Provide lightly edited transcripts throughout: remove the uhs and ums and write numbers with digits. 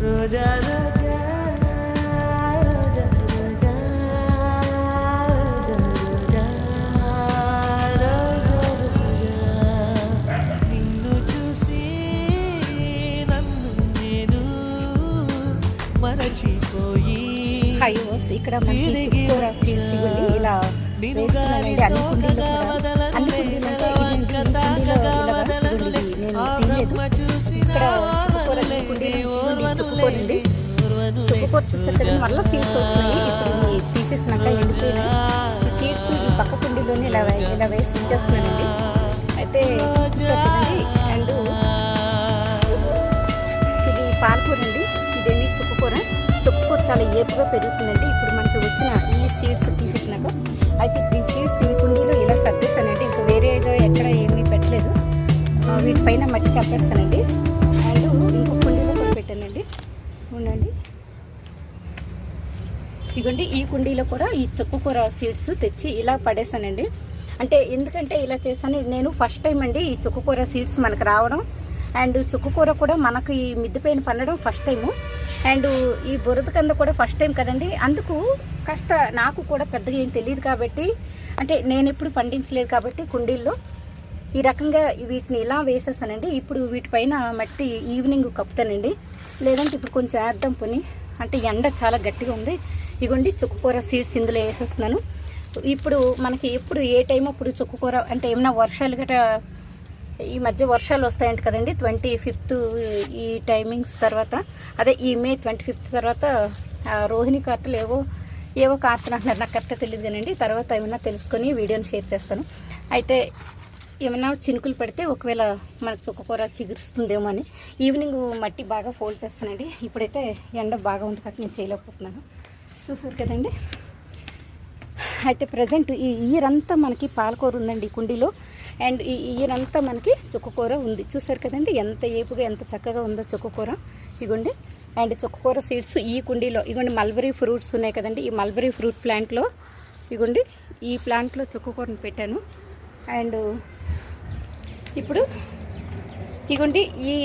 రోజా రోజా రోజా రోజా రోజా రోజా నిన్ను చూసి నన్ను నేను మరచిపోయి ఇక్కడ మనకి కూర సీడ్స్ ఇవ్వండి ఇలా వేస్తున్నానండి. అన్ని కుండీలో కూడా అన్ని కుండీలు అంటే నేను తినలేదు. ఇక్కడ చుక్కకూర చుక్కుకోరండి. చుక్కకూర చూసారు కదా, మళ్ళీ సీడ్స్ వస్తున్నాయి. ఇప్పుడు ఇవి తీసేసినాక ఎండిపోయినాయి ఈ సీడ్స్ ఈ పక్క కుండీలోనే ఇలా వేసి ఉంచేస్తున్నానండి. అయితే చూసారు కదండి. అండ్ ఇది పాలకూర అండి, ఇదేమి చుక్కకూర. చుక్కకూర చాలా ఏపుగా పెరుగుతుందండి. ఇప్పుడు మనకి వచ్చిన ఈ సీడ్స్ తీసేసినాక అయితే ఈ సీడ్స్ ఈ కుండీలో ఇలా సర్దేశానండి. ఇంకా వేరే ఏదో ఎక్కడ ఏమీ పెట్టలేదు. వీటిపైన మట్టి కప్పేస్తానండి. అండ్ ఇంకో కుండీలో కూడా పెట్టానండి. ఉండండి, ఇదిగోండి ఈ కుండీలో కూడా ఈ చుక్కకూర సీడ్స్ తెచ్చి ఇలా పడేసానండి. అంటే ఎందుకంటే ఇలా చేశాను, నేను ఫస్ట్ టైం అండి ఈ చుక్కకూర సీడ్స్ మనకు రావడం. అండ్ చుక్కకూర కూడా మనకు ఈ మిద్దె పైన పండడం ఫస్ట్ టైము. అండ్ ఈ బురద కింద కూడా ఫస్ట్ టైం కదండి. అందుకు కాస్త నాకు కూడా పెద్దగా ఏం తెలియదు కాబట్టి, అంటే నేను ఎప్పుడు పండించలేదు కాబట్టి కుండీల్లో ఈ రకంగా వీటిని ఇలా వేసేసానండి. ఇప్పుడు వీటిపైన మట్టి ఈవినింగ్ కప్పుతానండి, లేదంటే ఇప్పుడు కొంచెం వేద్దాం పోని. అంటే ఎండ చాలా గట్టిగా ఉంది. ఇగోండి చుక్కకూర సీడ్స్ ఇందులో వేసేస్తున్నాను. ఇప్పుడు మనకి ఎప్పుడు ఏ టైం అప్పుడు చుక్కకూర అంటే ఏమైనా వర్షాలు గట్రా ఈ మధ్య వర్షాలు వస్తాయంట కదండి. 25th ఈ టైమింగ్స్ తర్వాత, అదే ఈ మే 25th తర్వాత రోహిణి కార్తెలు ఏవో కార్తెలు అంటున్నారు, నాకు కరెక్ట్గా తెలియదు కానండి. తర్వాత ఏమైనా తెలుసుకొని వీడియోని షేర్ చేస్తాను. అయితే ఏమైనా చినుకులు పడితే ఒకవేళ మనకు చుక్కకూర చిగురుస్తుందేమో అని ఈవినింగ్ మట్టి బాగా ఫోల్డ్ చేస్తానండి. ఇప్పుడైతే ఎండ బాగా ఉంది కాబట్టి నేను చేయలేకపోతున్నాను. చూసారు కదండి. అయితే ప్రజెంట్ ఈ ఇయర్ అంతా మనకి పాలకూర ఉందండి ఈ కుండీలో. అండ్ ఈ ఇయర్ అంతా మనకి చుక్కకూర ఉంది. చూసారు కదండి ఎంత ఏపుగా ఎంత చక్కగా ఉందో చుక్కకూర. ఇగోండి అండ్ చుక్కకూర సీడ్స్ ఈ కుండీలో ఇగోండి మల్బరీ ఫ్రూట్స్ ఉన్నాయి కదండి. ఈ మల్బరీ ఫ్రూట్ ప్లాంట్లో ఇగోండి ఈ ప్లాంట్లో చుక్కకూరను పెట్టాను. అండ్ ఇప్పుడు ఇగోండి ఈ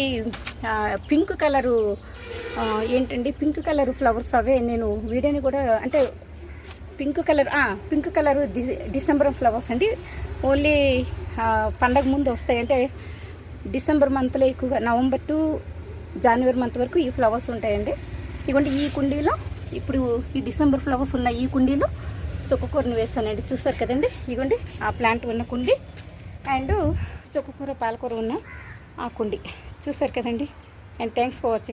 పింక్ కలరు ఏంటండి, పింక్ కలర్ ఫ్లవర్స్ అవే నేను వీడియోని కూడా అంటే పింక్ కలర్ డిసెంబర్ ఫ్లవర్స్ అండి. ఓన్లీ పండగ ముందు వస్తాయి. అంటే డిసెంబర్ మంత్లో ఎక్కువగా నవంబర్ టు జనవరి మంత్ వరకు ఈ ఫ్లవర్స్ ఉంటాయండి. ఇదిగోండి ఈ కుండీలో ఇప్పుడు ఈ డిసెంబర్ ఫ్లవర్స్ ఉన్న ఈ కుండీలో చుక్కకూరను వేస్తానండి. చూస్తారు కదండి. ఇదిగోండి ఆ ప్లాంట్ ఉన్న కుండీ అండ్ చుక్కకూర పాలకూర ఉన్న ఆ కుండీ. చూస్తారు కదండి. And thanks for watching.